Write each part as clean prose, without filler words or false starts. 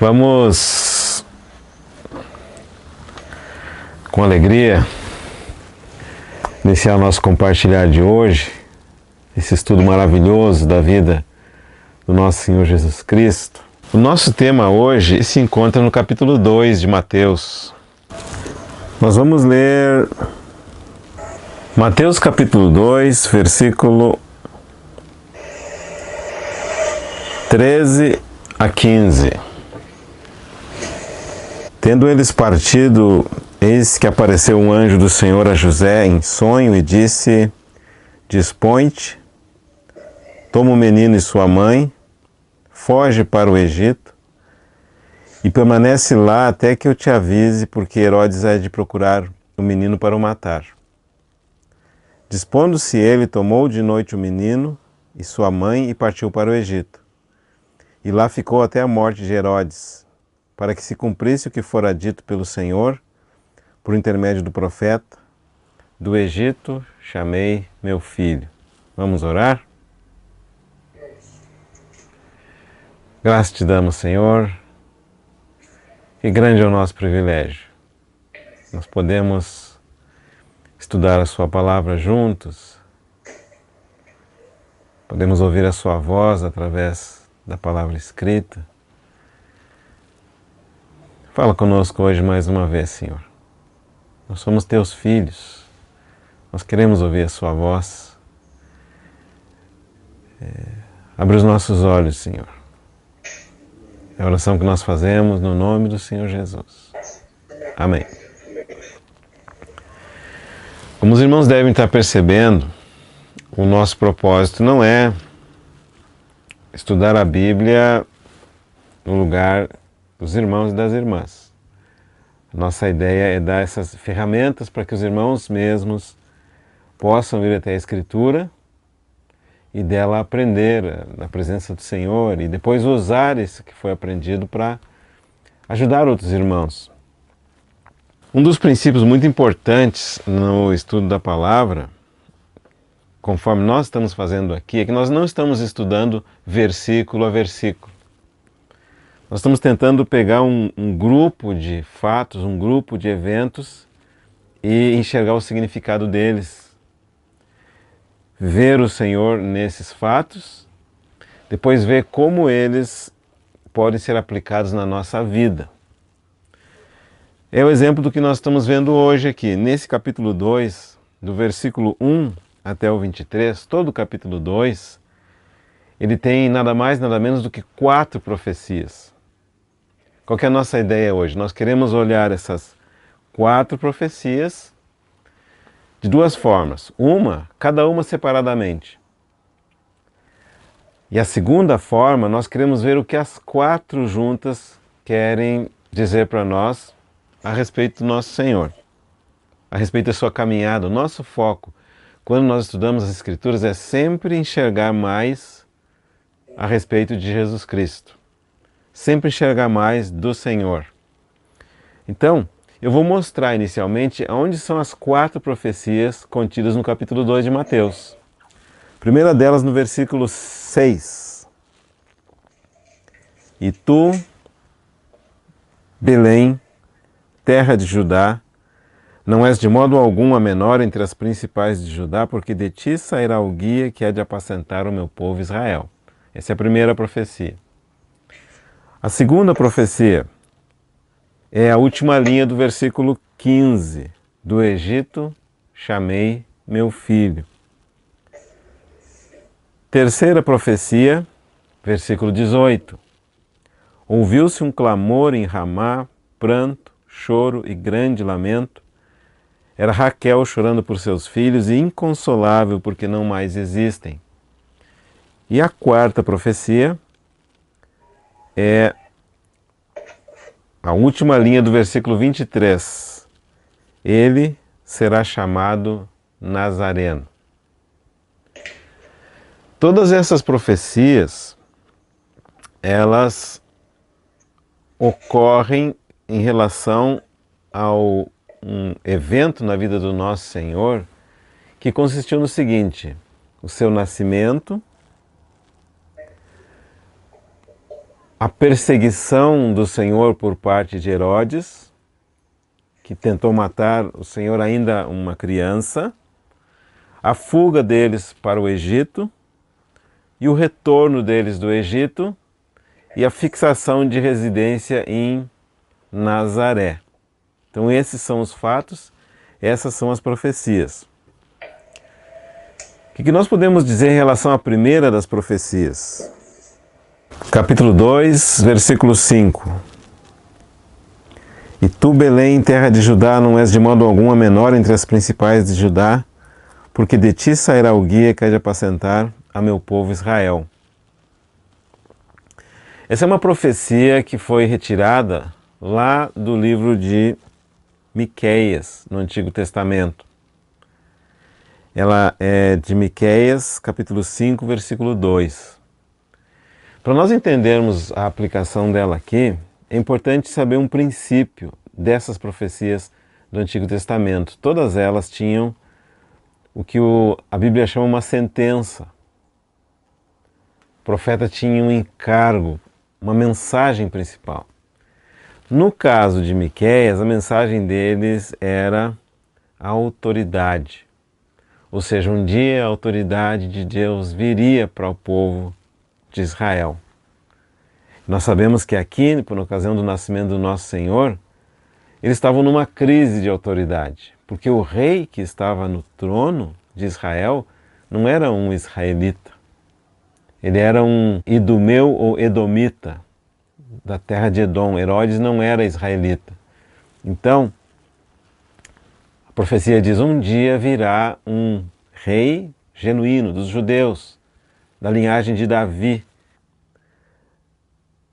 Vamos, com alegria, iniciar o nosso compartilhar de hoje, esse estudo maravilhoso da vida do nosso Senhor Jesus Cristo. O nosso tema hoje se encontra no capítulo 2 de Mateus. Nós vamos ler Mateus capítulo 2, versículo 13 a 15. Tendo eles partido, eis que apareceu um anjo do Senhor a José em sonho e disse: Dispõe-te, toma o menino e sua mãe, foge para o Egito e permanece lá até que eu te avise, porque Herodes há de procurar o menino para o matar. Dispondo-se ele, tomou de noite o menino e sua mãe e partiu para o Egito. E lá ficou até a morte de Herodes, para que se cumprisse o que fora dito pelo Senhor, por intermédio do profeta: do Egito chamei meu filho. Vamos orar? Graças te damos, Senhor, e grande é o nosso privilégio. Nós podemos estudar a sua palavra juntos, podemos ouvir a sua voz através da palavra escrita. Fala conosco hoje mais uma vez, Senhor. Nós somos teus filhos, nós queremos ouvir a sua voz. Abre os nossos olhos, Senhor. É a oração que nós fazemos no nome do Senhor Jesus. Amém. Como os irmãos devem estar percebendo, o nosso propósito não é estudar a Bíblia no lugar dos irmãos e das irmãs. Nossa ideia é dar essas ferramentas para que os irmãos mesmos possam ir até a Escritura e dela aprender na presença do Senhor e depois usar isso que foi aprendido para ajudar outros irmãos. Um dos princípios muito importantes no estudo da palavra, conforme nós estamos fazendo aqui, é que nós não estamos estudando versículo a versículo. Nós estamos tentando pegar um grupo de fatos, um grupo de eventos e enxergar o significado deles. Ver o Senhor nesses fatos, depois ver como eles podem ser aplicados na nossa vida. É o exemplo do que nós estamos vendo hoje aqui. Nesse capítulo 2, do versículo 1 até o 23, todo o capítulo 2, ele tem nada mais, nada menos do que 4 profecias. Qual que é a nossa ideia hoje? Nós queremos olhar essas 4 profecias de duas formas. Cada uma separadamente. E a segunda forma, nós queremos ver o que as 4 juntas querem dizer para nós a respeito do nosso Senhor, a respeito da sua caminhada. O nosso foco, quando nós estudamos as Escrituras, é sempre enxergar mais a respeito de Jesus Cristo. Sempre enxergar mais do Senhor. Então, eu vou mostrar inicialmente onde são as 4 profecias contidas no capítulo 2 de Mateus. A primeira delas no versículo 6. E tu, Belém, terra de Judá, não és de modo algum a menor entre as principais de Judá, porque de ti sairá o guia que há de apacentar o meu povo Israel. Essa é a primeira profecia. A segunda profecia é a última linha do versículo 15. Do Egito chamei meu filho. Terceira profecia, versículo 18. Ouviu-se um clamor em Ramá, pranto, choro e grande lamento. Era Raquel chorando por seus filhos e inconsolável porque não mais existem. E a quarta profecia é a última linha do versículo 23. Ele será chamado Nazareno. Todas essas profecias, elas ocorrem em relação ao um evento na vida do nosso Senhor que consistiu no seguinte: o seu nascimento, a perseguição do Senhor por parte de Herodes, que tentou matar o Senhor ainda uma criança, a fuga deles para o Egito e o retorno deles do Egito e a fixação de residência em Nazaré. Então esses são os fatos, essas são as profecias. O que nós podemos dizer em relação à primeira das profecias? Capítulo 2, versículo 5. E tu, Belém, terra de Judá, não és de modo algum a menor entre as principais de Judá, porque de ti sairá o guia que há de apacentar a meu povo Israel. Essa é uma profecia que foi retirada lá do livro de Miqueias, no Antigo Testamento. Ela é de Miqueias, capítulo 5, versículo 2. Para nós entendermos a aplicação dela aqui, é importante saber um princípio dessas profecias do Antigo Testamento. Todas elas tinham o que a Bíblia chama uma sentença. O profeta tinha um encargo, uma mensagem principal. No caso de Miqueias, a mensagem deles era a autoridade. Ou seja, um dia a autoridade de Deus viria para o povo de Israel. Nós sabemos que aqui, por ocasião do nascimento do nosso Senhor, eles estavam numa crise de autoridade, porque o rei que estava no trono de Israel não era um israelita. Ele era um idumeu ou edomita, da terra de Edom. Herodes não era israelita. Então, a profecia diz, um dia virá um rei genuíno dos judeus, da linhagem de Davi.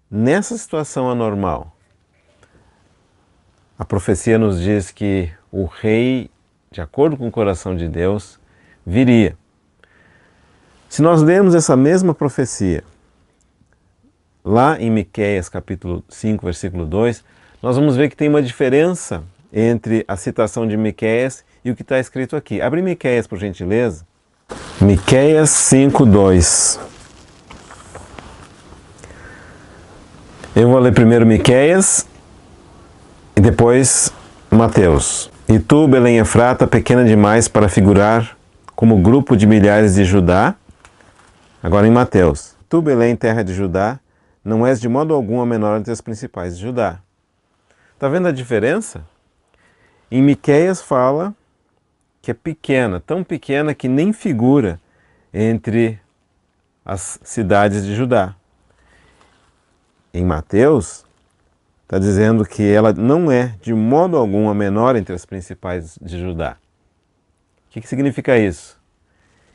Nessa situação anormal, a profecia nos diz que o rei, de acordo com o coração de Deus, viria. Se nós lermos essa mesma profecia, lá em Miqueias capítulo 5, versículo 2, nós vamos ver que tem uma diferença entre a citação de Miqueias e o que está escrito aqui. Abre Miqueias, por gentileza. Miqueias 5, 2. Eu vou ler primeiro Miqueias e depois Mateus. E tu, Belém Efrata, pequena demais para figurar como grupo de milhares de Judá. Agora em Mateus. Tu, Belém, terra de Judá, não és de modo algum a menor entre as principais de Judá. Está vendo a diferença? Em Miqueias fala que é pequena, tão pequena que nem figura entre as cidades de Judá. Em Mateus, está dizendo que ela não é de modo algum a menor entre as principais de Judá. O que significa isso?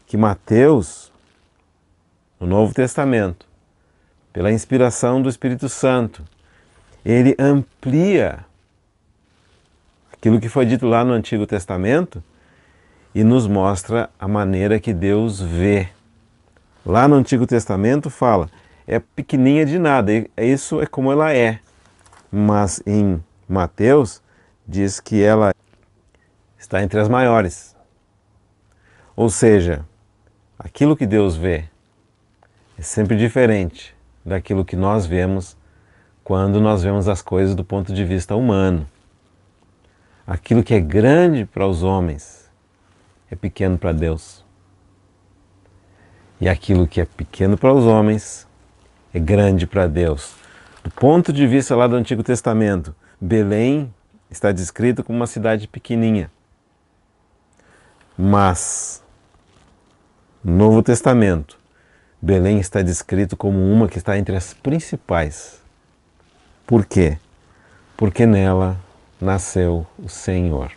Que Mateus, no Novo Testamento, pela inspiração do Espírito Santo, ele amplia aquilo que foi dito lá no Antigo Testamento e nos mostra a maneira que Deus vê. Lá no Antigo Testamento fala, é pequenininha de nada, isso é como ela é. Mas em Mateus diz que ela está entre as maiores. Ou seja, aquilo que Deus vê é sempre diferente daquilo que nós vemos quando nós vemos as coisas do ponto de vista humano. Aquilo que é grande para os homens é pequeno para Deus. E aquilo que é pequeno para os homens é grande para Deus. Do ponto de vista lá do Antigo Testamento, Belém está descrito como uma cidade pequenininha. Mas, no Novo Testamento, Belém está descrito como uma que está entre as principais. Por quê? Porque nela nasceu o Senhor.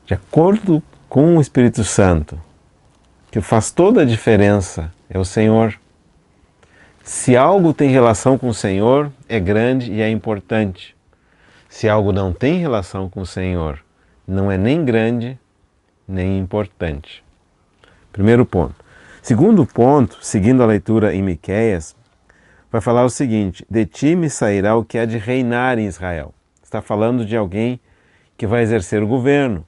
De acordo com o Espírito Santo, o que faz toda a diferença é o Senhor. Se algo tem relação com o Senhor, é grande e é importante. Se algo não tem relação com o Senhor, não é nem grande, nem importante. Primeiro ponto. Segundo ponto, seguindo a leitura em Miqueias, vai falar o seguinte, de ti me sairá o que há de reinar em Israel. Está falando de alguém que vai exercer o governo.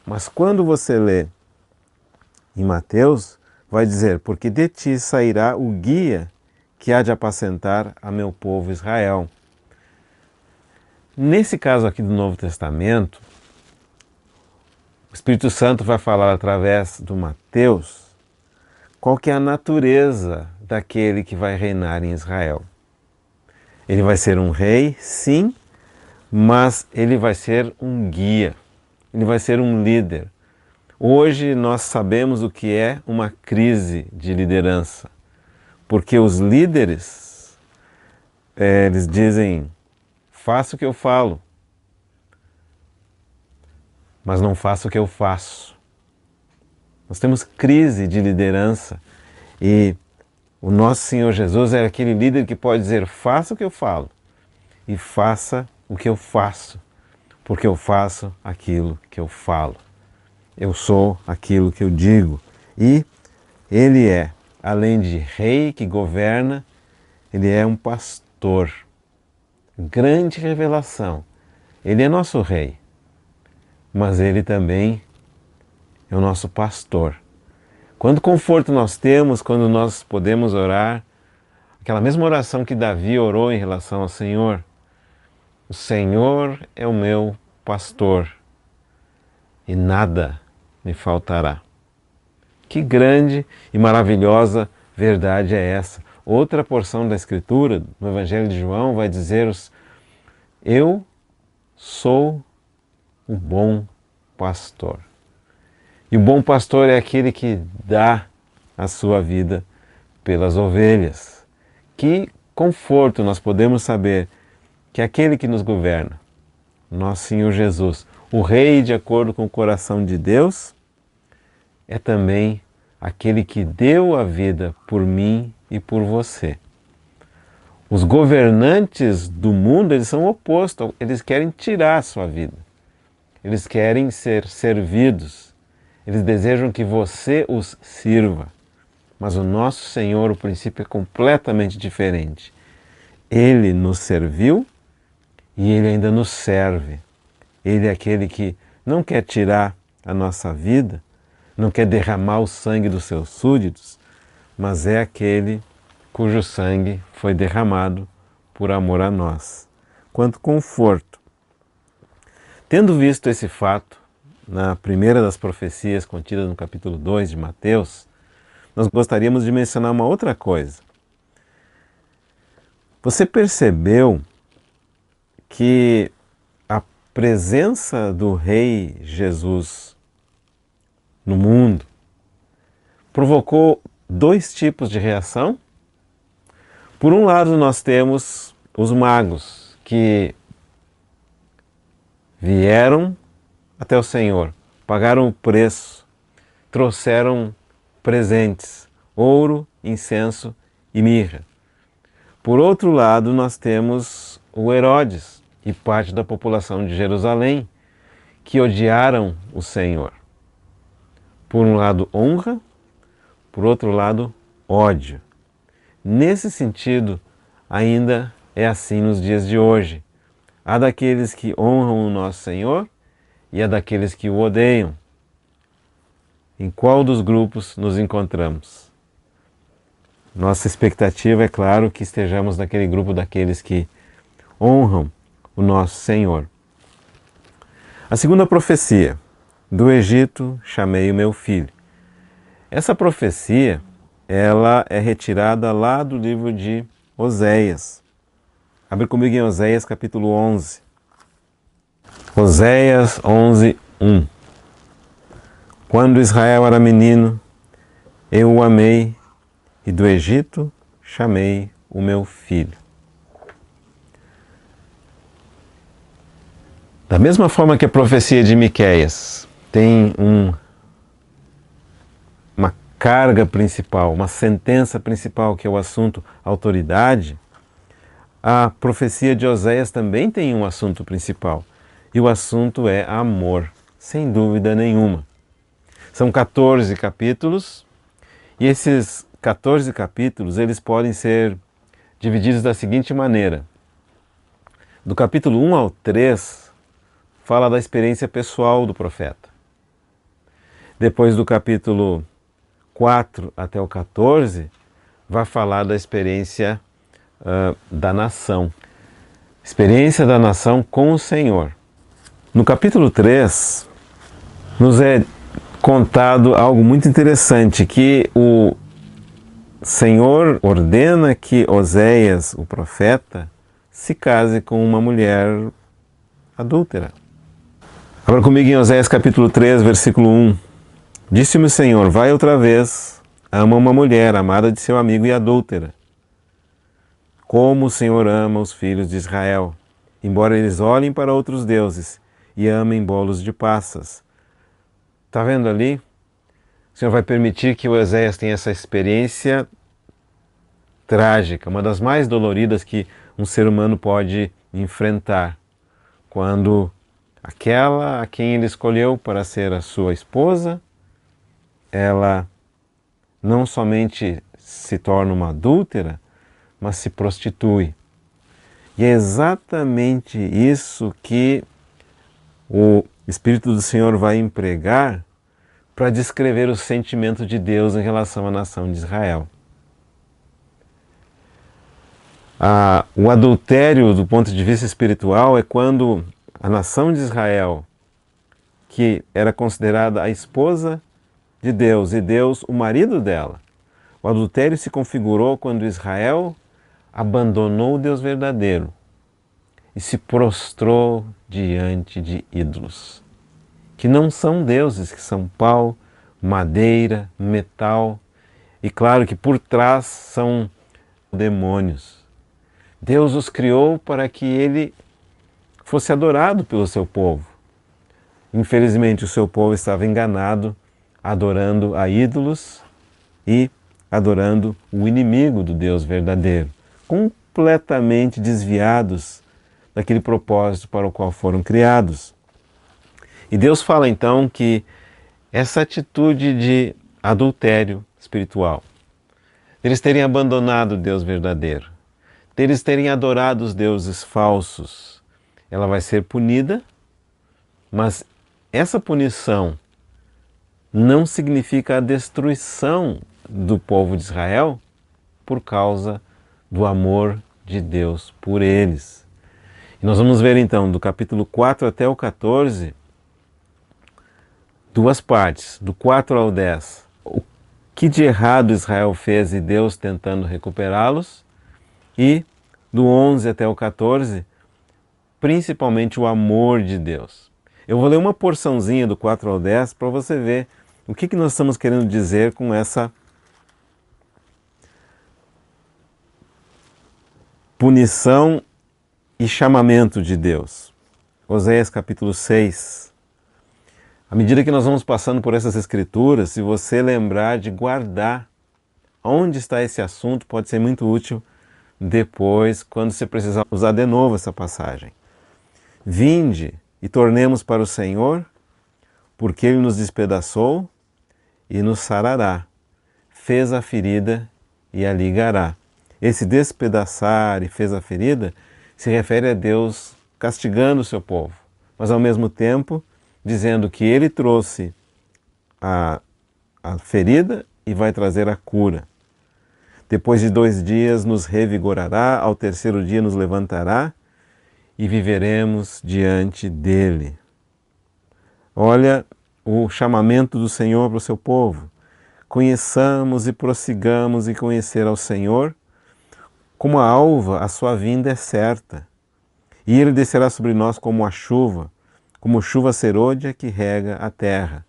Mas quando você lê em Mateus, vai dizer, porque de ti sairá o guia que há de apacentar a meu povo Israel. Nesse caso aqui do Novo Testamento, o Espírito Santo vai falar através do Mateus qual que é a natureza daquele que vai reinar em Israel. Ele vai ser um rei, sim, mas ele vai ser um guia, ele vai ser um líder. Hoje nós sabemos o que é uma crise de liderança, porque os líderes, eles dizem, faço o que eu falo, mas não faço o que eu faço. Nós temos crise de liderança e o nosso Senhor Jesus é aquele líder que pode dizer, faça o que eu falo e faça o que eu faço, porque eu faço aquilo que eu falo. Eu sou aquilo que eu digo. E ele é, além de rei que governa, ele é um pastor. Grande revelação. Ele é nosso rei, mas ele também é o nosso pastor. Quanto conforto nós temos quando nós podemos orar, aquela mesma oração que Davi orou em relação ao Senhor. O Senhor é o meu pastor e nada me faltará. Que grande e maravilhosa verdade é essa? Outra porção da Escritura, no Evangelho de João, vai dizer: eu sou o bom pastor. E o bom pastor é aquele que dá a sua vida pelas ovelhas. Que conforto nós podemos saber que aquele que nos governa, nosso Senhor Jesus, o Rei de acordo com o coração de Deus, é também aquele que deu a vida por mim e por você. Os governantes do mundo, eles são opostos, eles querem tirar a sua vida. Eles querem ser servidos. Eles desejam que você os sirva. Mas o nosso Senhor, o princípio é completamente diferente. Ele nos serviu e Ele ainda nos serve. Ele é aquele que não quer tirar a nossa vida, não quer derramar o sangue dos seus súditos, mas é aquele cujo sangue foi derramado por amor a nós. Quanto conforto! Tendo visto esse fato, na primeira das profecias contidas no capítulo 2 de Mateus, nós gostaríamos de mencionar uma outra coisa. Você percebeu que a presença do Rei Jesus no mundo provocou dois tipos de reação? Por um lado, nós temos os magos que vieram até o Senhor, pagaram o preço, trouxeram presentes, ouro, incenso e mirra. Por outro lado, nós temos o Herodes e parte da população de Jerusalém que odiaram o Senhor. Por um lado, honra, por outro lado, ódio. Nesse sentido, ainda é assim nos dias de hoje. Há daqueles que honram o nosso Senhor e há daqueles que o odeiam. Em qual dos grupos nos encontramos? Nossa expectativa é claro que estejamos naquele grupo daqueles que honram o nosso Senhor. A segunda profecia, do Egito chamei o meu filho. Essa profecia, ela é retirada lá do livro de Oséias. Abre comigo em Oséias capítulo 11. Oséias 11, 1. Quando Israel era menino, eu o amei, e do Egito chamei o meu filho. Da mesma forma que a profecia de Miqueias tem uma carga principal, uma sentença principal, que é o assunto autoridade, a profecia de Oséias também tem um assunto principal. E o assunto é amor, sem dúvida nenhuma. São 14 capítulos, e esses 14 capítulos, eles podem ser divididos da seguinte maneira. Do capítulo 1 ao 3, fala da experiência pessoal do profeta. Depois do capítulo 4 até o 14, vai falar da experiência da nação. Experiência da nação com o Senhor. No capítulo 3, nos é contado algo muito interessante, que o Senhor ordena que Oséias, o profeta, se case com uma mulher adúltera. Abra comigo em Oséias capítulo 3, versículo 1. Disse-me o Senhor, vai outra vez, ama uma mulher amada de seu amigo e adúltera. Como o Senhor ama os filhos de Israel, embora eles olhem para outros deuses e amem bolos de passas. Está vendo ali? O Senhor vai permitir que o Oséias tenha essa experiência trágica, uma das mais doloridas que um ser humano pode enfrentar, quando aquela a quem ele escolheu para ser a sua esposa, ela não somente se torna uma adúltera, mas se prostitui. E é exatamente isso que o Espírito do Senhor vai empregar para descrever o sentimento de Deus em relação à nação de Israel. O adultério, do ponto de vista espiritual, é quando a nação de Israel, que era considerada a esposa de Deus e Deus o marido dela, o adultério se configurou quando Israel abandonou o Deus verdadeiro e se prostrou diante de ídolos, que não são deuses, que são pau, madeira, metal, e claro que por trás são demônios. Deus os criou para que ele fosse adorado pelo seu povo. Infelizmente, o seu povo estava enganado, adorando a ídolos e adorando o inimigo do Deus verdadeiro, completamente desviados daquele propósito para o qual foram criados. E Deus fala então que essa atitude de adultério espiritual, eles terem abandonado o Deus verdadeiro, deles terem adorado os deuses falsos, ela vai ser punida, mas essa punição não significa a destruição do povo de Israel por causa do amor de Deus por eles. E nós vamos ver então, do capítulo 4 até o 14, duas partes, do 4 ao 10, o que de errado Israel fez e Deus tentando recuperá-los, e do 11 até o 14, principalmente o amor de Deus. Eu vou ler uma porçãozinha do 4 ao 10 para você ver o que nós estamos querendo dizer com essa punição e chamamento de Deus. Oséias capítulo 6. À medida que nós vamos passando por essas escrituras, se você lembrar de guardar onde está esse assunto, pode ser muito útil depois, quando você precisar usar de novo essa passagem. Vinde e tornemos para o Senhor, porque Ele nos despedaçou e nos sarará, fez a ferida e a ligará. Esse despedaçar e fez a ferida se refere a Deus castigando o seu povo, mas ao mesmo tempo dizendo que Ele trouxe a ferida e vai trazer a cura. Depois de 2 dias nos revigorará, ao 3º dia nos levantará e viveremos diante dele. Olha o chamamento do Senhor para o seu povo. Conheçamos e prossigamos em conhecer ao Senhor. Como a alva, a sua vinda é certa. E ele descerá sobre nós como a chuva, como chuva serôdia que rega a terra.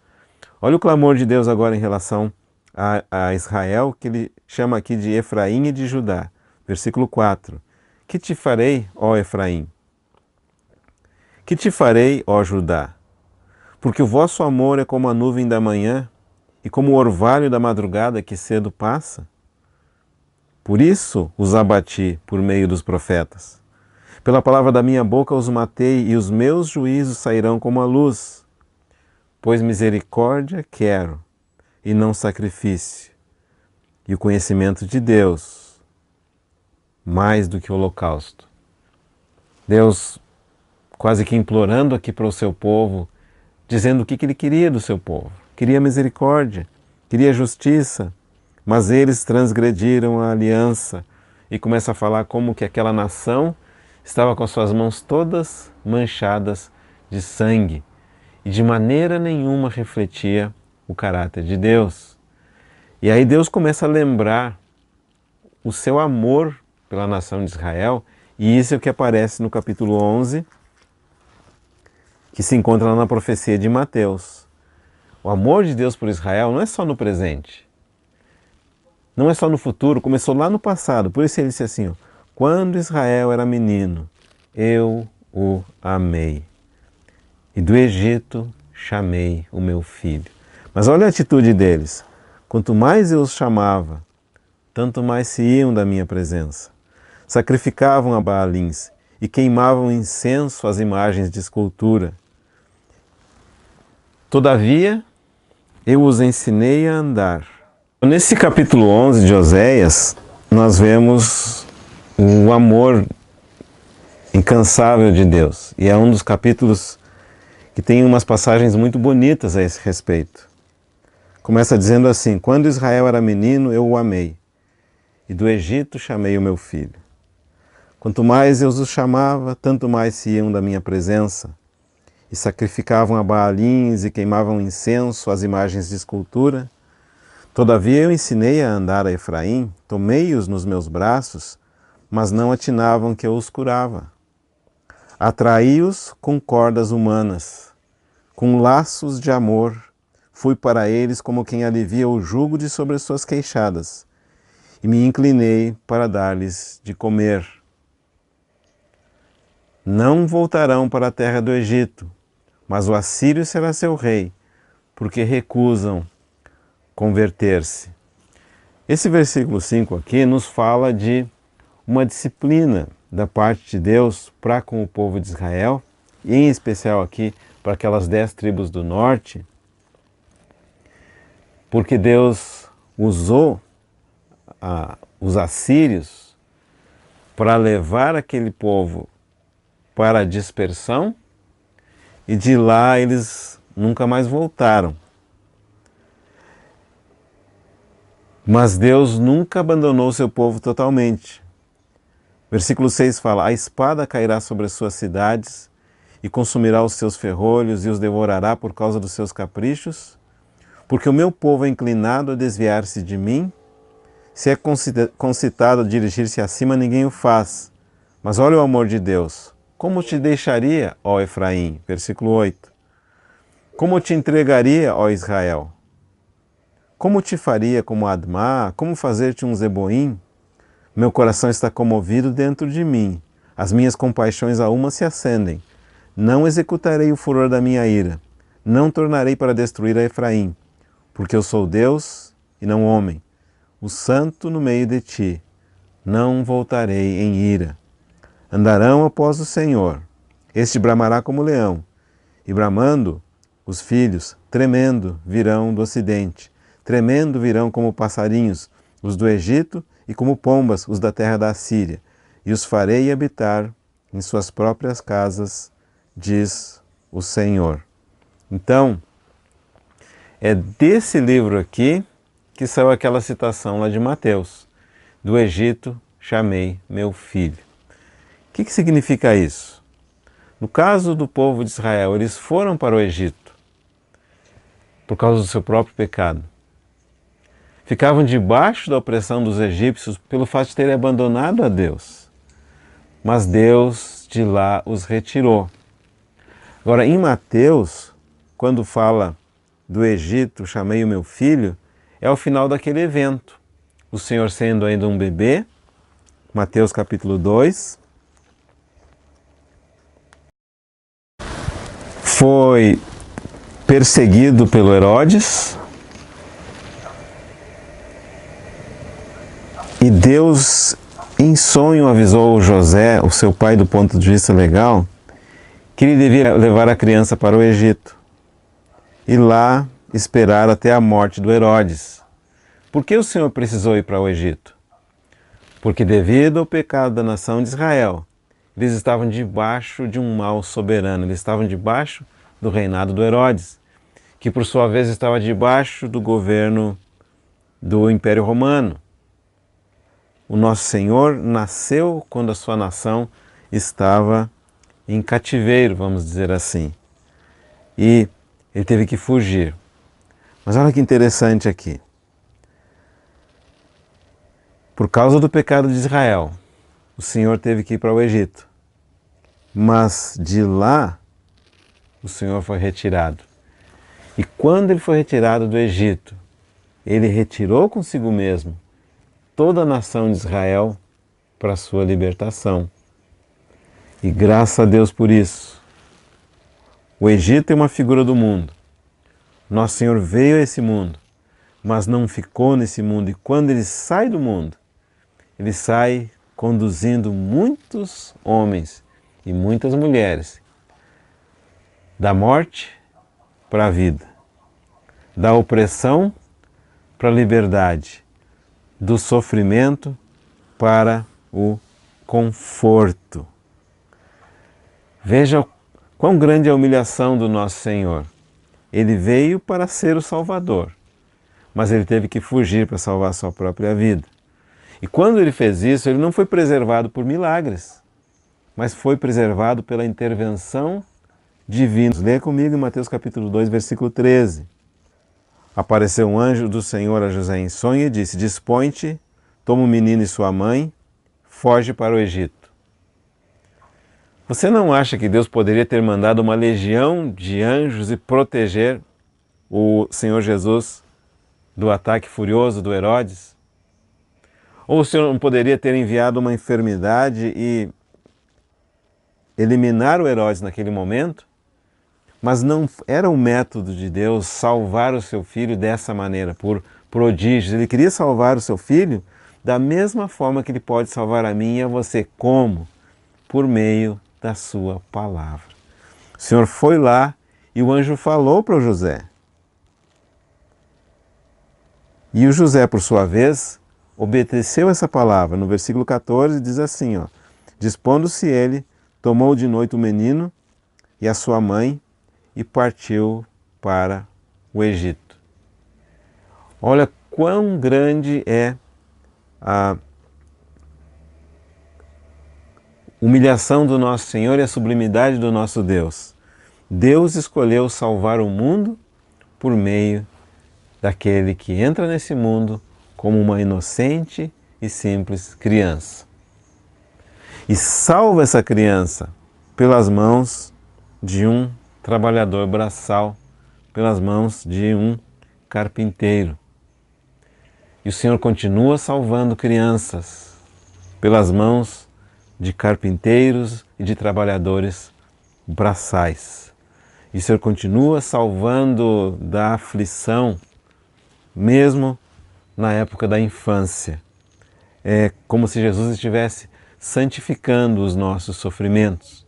Olha o clamor de Deus agora em relação a Israel, que ele chama aqui de Efraim e de Judá. Versículo 4. Que te farei, ó Efraim? Que te farei, ó Judá? Porque o vosso amor é como a nuvem da manhã e como o orvalho da madrugada que cedo passa. Por isso os abati por meio dos profetas. Pela palavra da minha boca os matei e os meus juízos sairão como a luz. Pois misericórdia quero e não sacrifício, e o conhecimento de Deus mais do que o holocausto. Deus quase que implorando aqui para o seu povo, dizendo o que ele queria do seu povo. Queria misericórdia, queria justiça, Mas eles transgrediram a aliança. E começa a falar como que aquela nação estava com as suas mãos todas manchadas de sangue e de maneira nenhuma refletia o caráter de Deus. E aí Deus começa a lembrar o seu amor pela nação de Israel, e isso é o que aparece no capítulo 11, que se encontra lá na profecia de Mateus. O amor de Deus por Israel não é só no presente, não é só no futuro, começou lá no passado. Por isso ele disse assim, ó, quando Israel era menino, eu o amei. E do Egito chamei o meu filho. Mas olha a atitude deles. Quanto mais eu os chamava, tanto mais se iam da minha presença. Sacrificavam a Baalins e queimavam incenso às imagens de escultura. Todavia, eu os ensinei a andar. Nesse capítulo 11 de Oséias, nós vemos o amor incansável de Deus. E é um dos capítulos que tem umas passagens muito bonitas a esse respeito. Começa dizendo assim, quando Israel era menino, eu o amei, e do Egito chamei o meu filho. Quanto mais eu os chamava, tanto mais se iam da minha presença, e sacrificavam a Baalins e queimavam incenso às imagens de escultura. Todavia eu ensinei a andar a Efraim, tomei-os nos meus braços, mas não atinavam que eu os curava. Atraí-os com cordas humanas, com laços de amor, fui para eles como quem alivia o jugo de sobre suas queixadas, e me inclinei para dar-lhes de comer. Não voltarão para a terra do Egito, mas o assírio será seu rei, porque recusam converter-se. Esse versículo 5 aqui nos fala de uma disciplina da parte de Deus para com o povo de Israel, e em especial aqui para aquelas 10 tribos do norte, porque Deus usou os assírios para levar aquele povo para a dispersão, e de lá eles nunca mais voltaram. Mas Deus nunca abandonou o seu povo totalmente. Versículo 6 fala, a espada cairá sobre as suas cidades e consumirá os seus ferrolhos e os devorará por causa dos seus caprichos, porque o meu povo é inclinado a desviar-se de mim. Se é concitado a dirigir-se acima, ninguém o faz. Mas olha o amor de Deus. Como te deixaria, ó Efraim? Versículo 8. Como te entregaria, ó Israel? Como te faria como Admá? Como fazer-te um Zeboim? Meu coração está comovido dentro de mim. As minhas compaixões a uma se acendem. Não executarei o furor da minha ira. Não tornarei para destruir a Efraim. Porque eu sou Deus e não homem, o santo no meio de ti. Não voltarei em ira. Andarão após o Senhor. Este bramará como leão. E bramando, os filhos, tremendo, virão do ocidente. Tremendo virão como passarinhos, os do Egito, e como pombas, os da terra da Assíria. E os farei habitar em suas próprias casas, diz o Senhor. Então, é desse livro aqui que saiu aquela citação lá de Mateus. Do Egito chamei meu filho. O que significa isso? No caso do povo de Israel, eles foram para o Egito por causa do seu próprio pecado. Ficavam debaixo da opressão dos egípcios pelo fato de terem abandonado a Deus. Mas Deus de lá os retirou. Agora, em Mateus, quando fala do Egito, chamei o meu filho, é o final daquele evento. O Senhor sendo ainda um bebê, Mateus capítulo 2, foi perseguido pelo Herodes, e Deus, em sonho, avisou José, o seu pai do ponto de vista legal, que ele devia levar a criança para o Egito e lá esperar até a morte do Herodes. Por que o Senhor precisou ir para o Egito? Porque devido ao pecado da nação de Israel, eles estavam debaixo de um mal soberano, eles estavam debaixo do reinado do Herodes, que por sua vez estava debaixo do governo do Império Romano. O nosso Senhor nasceu quando a sua nação estava em cativeiro, vamos dizer assim. E ele teve que fugir. Mas olha que interessante aqui. Por causa do pecado de Israel, o Senhor teve que ir para o Egito. Mas de lá, o Senhor foi retirado. E quando ele foi retirado do Egito, ele retirou consigo mesmo toda a nação de Israel para a sua libertação. E graças a Deus por isso. O Egito é uma figura do mundo. Nosso Senhor veio a esse mundo, mas não ficou nesse mundo. E quando ele sai do mundo, ele sai conduzindo muitos homens e muitas mulheres da morte para a vida, da opressão para a liberdade, do sofrimento para o conforto. Veja quão grande é a humilhação do nosso Senhor. Ele veio para ser o Salvador, mas ele teve que fugir para salvar a sua própria vida. E quando ele fez isso, ele não foi preservado por milagres, mas foi preservado pela intervenção divina. Leia comigo em Mateus capítulo 2, versículo 13. Apareceu um anjo do Senhor a José em sonho e disse: Dispõe-te, toma o menino e sua mãe, foge para o Egito. Você não acha que Deus poderia ter mandado uma legião de anjos e proteger o Senhor Jesus do ataque furioso do Herodes? Ou o Senhor não poderia ter enviado uma enfermidade e eliminar o Herodes naquele momento? Mas não era o método de Deus salvar o seu filho dessa maneira, por prodígios. Ele queria salvar o seu filho da mesma forma que ele pode salvar a mim e a você. Como? Por meio da sua palavra. O Senhor foi lá e o anjo falou para o José. E o José, por sua vez, obedeceu essa palavra. No versículo 14 diz assim, ó: Dispondo-se ele, tomou de noite o menino e a sua mãe e partiu para o Egito. Olha quão grande é a humilhação do nosso Senhor e a sublimidade do nosso Deus. Deus escolheu salvar o mundo por meio daquele que entra nesse mundo como uma inocente e simples criança. E salva essa criança pelas mãos de um trabalhador braçal, pelas mãos de um carpinteiro. E o Senhor continua salvando crianças pelas mãos de carpinteiros e de trabalhadores braçais. E o Senhor continua salvando da aflição, mesmo na época da infância. É como se Jesus estivesse santificando os nossos sofrimentos,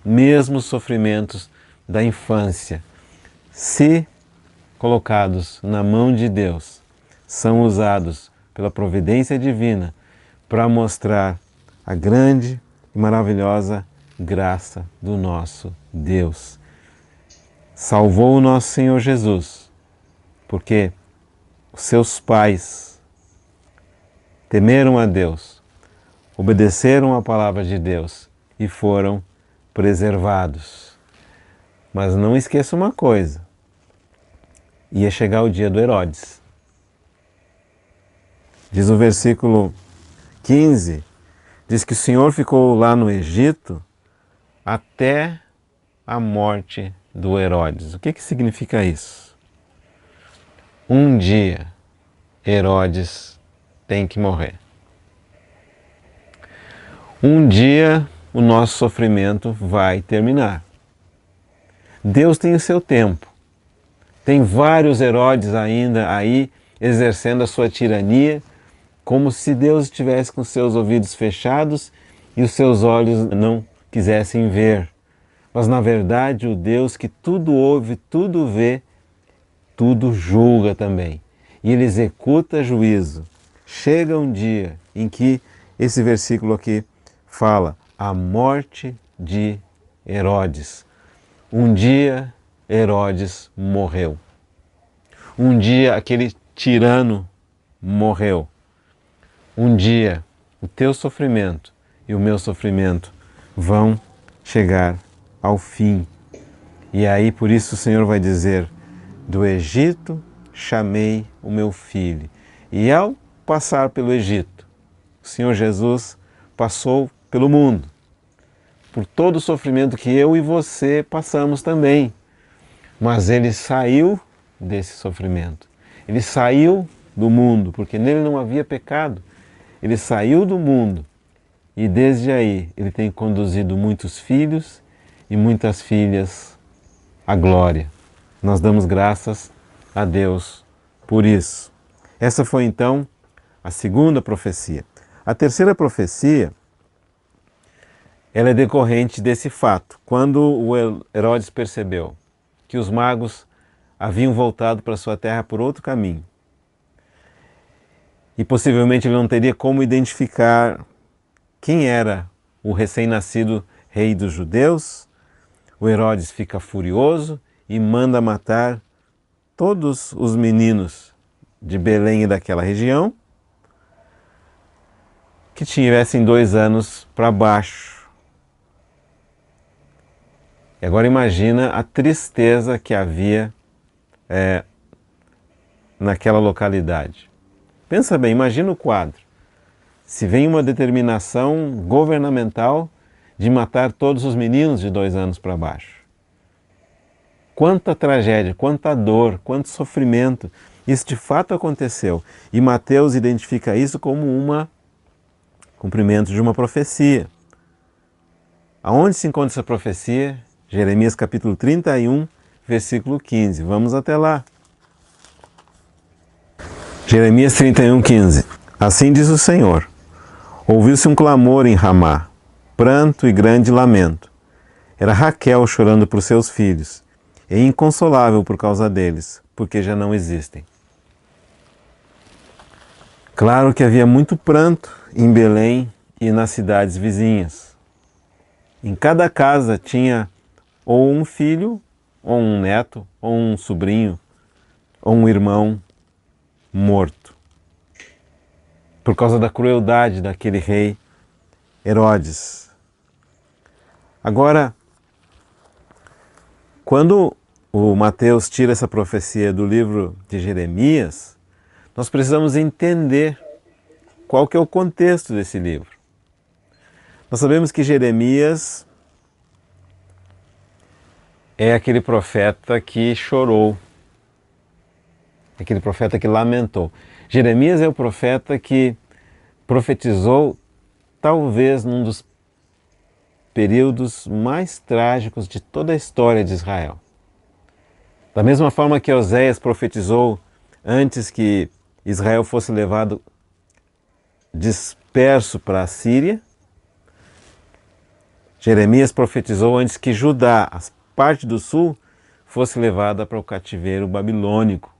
mesmo os sofrimentos da infância, se colocados na mão de Deus, são usados pela providência divina para mostrar a grande e maravilhosa graça do nosso Deus. Salvou o nosso Senhor Jesus, porque os seus pais temeram a Deus, obedeceram à palavra de Deus e foram preservados. Mas não esqueça uma coisa, ia chegar o dia do Herodes. Diz o versículo 15, diz que o Senhor ficou lá no Egito até a morte do Herodes. O que significa isso? Um dia Herodes tem que morrer. Um dia o nosso sofrimento vai terminar. Deus tem o seu tempo. Tem vários Herodes ainda aí exercendo a sua tirania, como se Deus estivesse com seus ouvidos fechados e os seus olhos não quisessem ver. Mas na verdade o Deus que tudo ouve, tudo vê, tudo julga também. E ele executa juízo. Chega um dia em que esse versículo aqui fala a morte de Herodes. Um dia Herodes morreu. Um dia aquele tirano morreu. Um dia o teu sofrimento e o meu sofrimento vão chegar ao fim. E aí por isso o Senhor vai dizer: do Egito chamei o meu filho. E ao passar pelo Egito, o Senhor Jesus passou pelo mundo, por todo o sofrimento que eu e você passamos também. Mas ele saiu desse sofrimento. Ele saiu do mundo, porque nele não havia pecado. Ele saiu do mundo e desde aí ele tem conduzido muitos filhos e muitas filhas à glória. Nós damos graças a Deus por isso. Essa foi então a segunda profecia. A terceira profecia, ela é decorrente desse fato. Quando o Herodes percebeu que os magos haviam voltado para sua terra por outro caminho, e possivelmente ele não teria como identificar quem era o recém-nascido rei dos judeus, o Herodes fica furioso e manda matar todos os meninos de Belém e daquela região que tivessem 2 anos para baixo. E agora imagina a tristeza que havia naquela localidade. Pensa bem, imagina o quadro. Se vem uma determinação governamental de matar todos os meninos de 2 anos para baixo. Quanta tragédia, quanta dor, quanto sofrimento. Isso de fato aconteceu. E Mateus identifica isso como cumprimento de uma profecia. Aonde se encontra essa profecia? Jeremias capítulo 31, versículo 15. Vamos até lá. Jeremias 31, 15. Assim diz o Senhor: ouviu-se um clamor em Ramá, pranto e grande lamento. Era Raquel chorando por seus filhos, e inconsolável por causa deles, porque já não existem. Claro que havia muito pranto em Belém e nas cidades vizinhas. Em cada casa tinha ou um filho, ou um neto, ou um sobrinho, ou um irmão morto, por causa da crueldade daquele rei Herodes. Agora, quando o Mateus tira essa profecia do livro de Jeremias, nós precisamos entender qual que é o contexto desse livro. Nós sabemos que Jeremias é aquele profeta que chorou, aquele profeta que lamentou. Jeremias é o profeta que profetizou talvez num dos períodos mais trágicos de toda a história de Israel. Da mesma forma que Oséias profetizou antes que Israel fosse levado disperso para a Síria, Jeremias profetizou antes que Judá, a parte do sul, fosse levada para o cativeiro babilônico.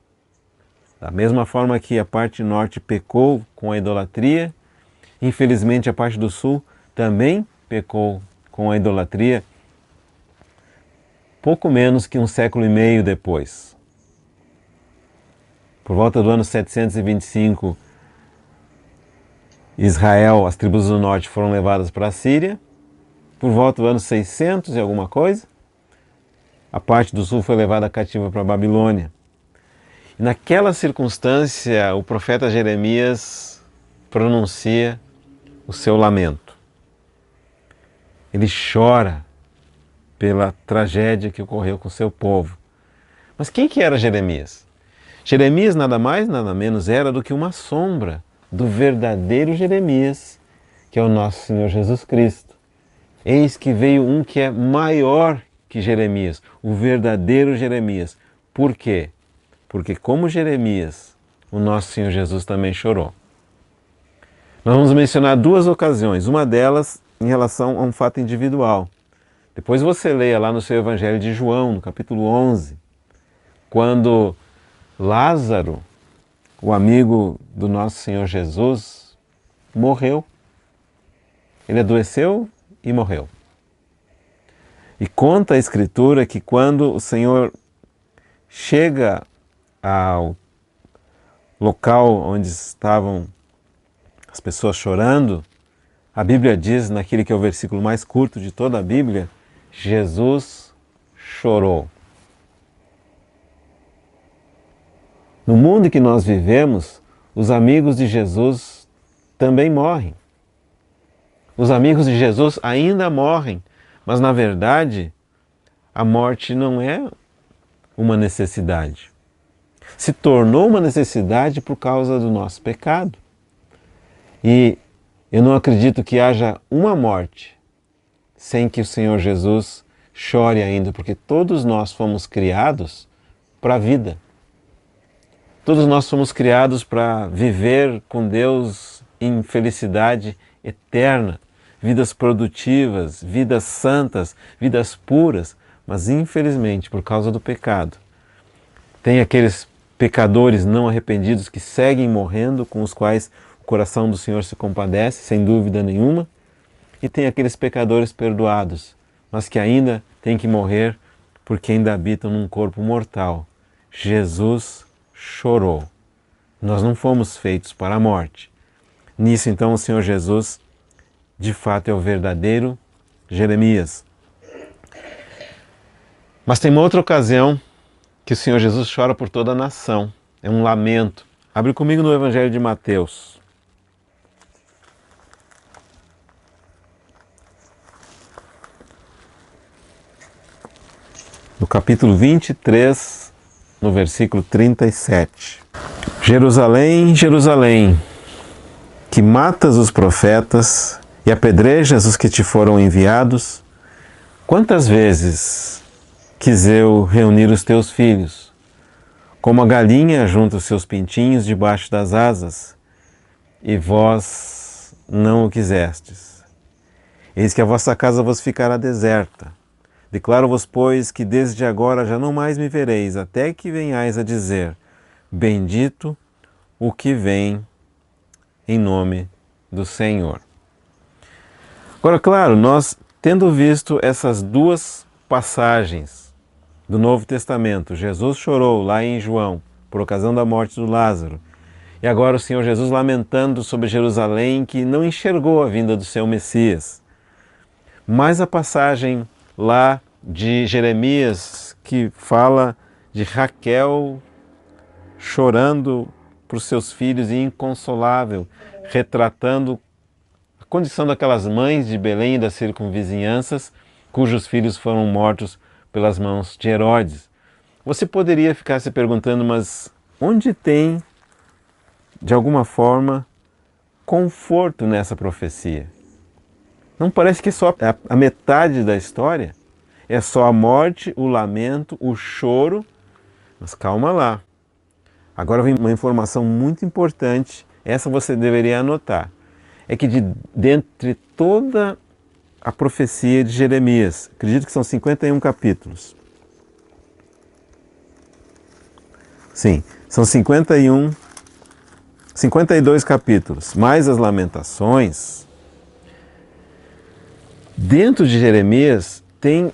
Da mesma forma que a parte norte pecou com a idolatria, infelizmente a parte do sul também pecou com a idolatria, pouco menos que 1,5 séculos depois. Por volta do ano 725, Israel, as tribos do norte foram levadas para a Síria. Por volta do ano 600 e alguma coisa, a parte do sul foi levada cativa para a Babilônia. E naquela circunstância, o profeta Jeremias pronuncia o seu lamento. Ele chora pela tragédia que ocorreu com o seu povo. Mas quem que era Jeremias? Jeremias nada mais, nada menos era do que uma sombra do verdadeiro Jeremias, que é o nosso Senhor Jesus Cristo. Eis que veio um que é maior que Jeremias, o verdadeiro Jeremias. Por quê? Porque como Jeremias, o nosso Senhor Jesus também chorou. Nós vamos mencionar 2 ocasiões, uma delas em relação a um fato individual. Depois você leia lá no seu Evangelho de João, no capítulo 11, quando Lázaro, o amigo do nosso Senhor Jesus, morreu. Ele adoeceu e morreu. E conta a Escritura que quando o Senhor chega ao local onde estavam as pessoas chorando, a Bíblia diz, naquele que é o versículo mais curto de toda a Bíblia, Jesus chorou. No mundo em que nós vivemos, os amigos de Jesus também morrem. Os amigos de Jesus ainda morrem, mas na verdade, a morte não é uma necessidade. Se tornou uma necessidade por causa do nosso pecado. E eu não acredito que haja uma morte sem que o Senhor Jesus chore ainda, porque todos nós fomos criados para a vida. Todos nós fomos criados para viver com Deus em felicidade eterna, vidas produtivas, vidas santas, vidas puras, mas infelizmente, por causa do pecado, tem aqueles pecadores não arrependidos que seguem morrendo, com os quais o coração do Senhor se compadece, sem dúvida nenhuma, e tem aqueles pecadores perdoados, mas que ainda têm que morrer porque ainda habitam num corpo mortal. Jesus chorou. Nós não fomos feitos para a morte. Nisso, então, o Senhor Jesus, de fato, é o verdadeiro Jeremias. Mas tem uma outra ocasião que o Senhor Jesus chora por toda a nação. É um lamento. Abre comigo no Evangelho de Mateus. No capítulo 23, no versículo 37. Jerusalém, Jerusalém, que matas os profetas e apedrejas os que te foram enviados, quantas vezes quis eu reunir os teus filhos, como a galinha junta os seus pintinhos debaixo das asas, e vós não o quisestes. Eis que a vossa casa vos ficará deserta. Declaro-vos, pois, que desde agora já não mais me vereis, até que venhais a dizer: bendito o que vem em nome do Senhor. Agora, claro, nós tendo visto essas duas passagens do Novo Testamento, Jesus chorou lá em João, por ocasião da morte do Lázaro, e agora o Senhor Jesus lamentando sobre Jerusalém, que não enxergou a vinda do seu Messias. Mas a passagem lá de Jeremias, que fala de Raquel chorando para os seus filhos e inconsolável, retratando a condição daquelas mães de Belém e das circunvizinhanças, cujos filhos foram mortos pelas mãos de Herodes. Você poderia ficar se perguntando, mas onde tem, de alguma forma, conforto nessa profecia? Não parece que é só a metade da história? É só a morte, o lamento, o choro? Mas calma lá. Agora vem uma informação muito importante, essa você deveria anotar. É que dentre toda a profecia de Jeremias, acredito que são 51 capítulos. Sim, são 52 capítulos, mais as lamentações. Dentro de Jeremias tem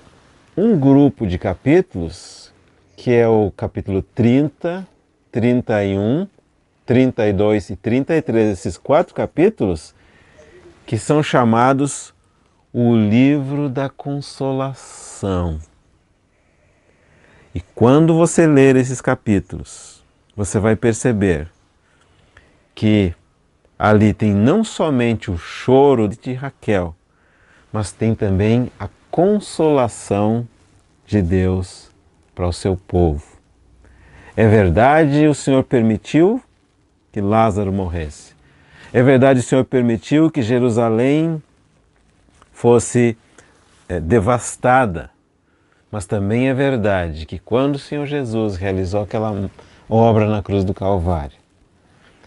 um grupo de capítulos, que é o capítulo 30, 31, 32 e 33, esses 4 capítulos, que são chamados o livro da consolação. E quando você ler esses capítulos, você vai perceber que ali tem não somente o choro de Raquel, mas tem também a consolação de Deus para o seu povo. É verdade, o Senhor permitiu que Lázaro morresse. É verdade, o Senhor permitiu que Jerusalém fosse devastada. Mas também é verdade que quando o Senhor Jesus realizou aquela obra na cruz do Calvário,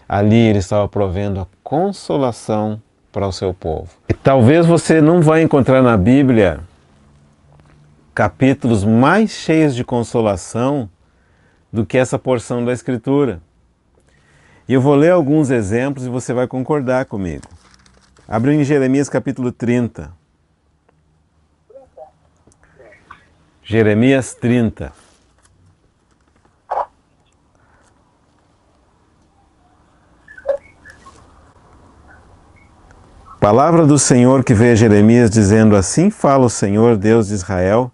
ali Ele estava provendo a consolação para o seu povo. E talvez você não vai encontrar na Bíblia capítulos mais cheios de consolação do que essa porção da Escritura. E eu vou ler alguns exemplos e você vai concordar comigo. Abre em Jeremias capítulo 30. Jeremias 30. Palavra do Senhor que veio a Jeremias dizendo: assim fala o Senhor, Deus de Israel,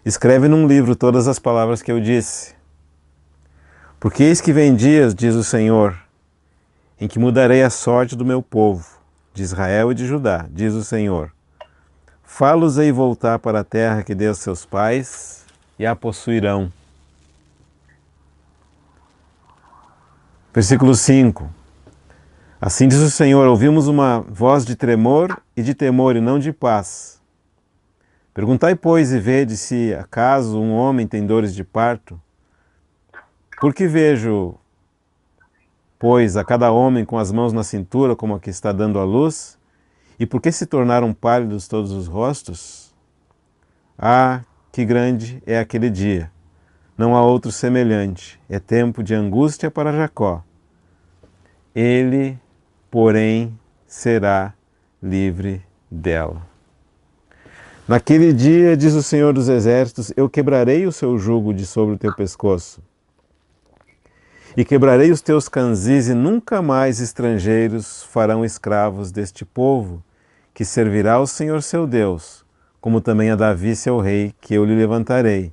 escreve num livro todas as palavras que eu disse. Porque eis que vem dias, diz o Senhor, em que mudarei a sorte do meu povo, de Israel e de Judá, diz o Senhor. Fá-los-ei voltar para a terra que dei aos seus pais e a possuirão. Versículo 5. Assim diz o Senhor: ouvimos uma voz de tremor e de temor e não de paz. Perguntai, pois, e vede se acaso um homem tem dores de parto. Porque vejo, pois, a cada homem com as mãos na cintura como a que está dando à luz? E por que se tornaram pálidos todos os rostos? Ah, que grande é aquele dia! Não há outro semelhante. É tempo de angústia para Jacó. Ele, porém, será livre dela. Naquele dia, diz o Senhor dos Exércitos, eu quebrarei o seu jugo de sobre o teu pescoço. E quebrarei os teus canzis, e nunca mais estrangeiros farão escravos deste povo, que servirá ao Senhor seu Deus, como também a Davi seu rei, que eu lhe levantarei.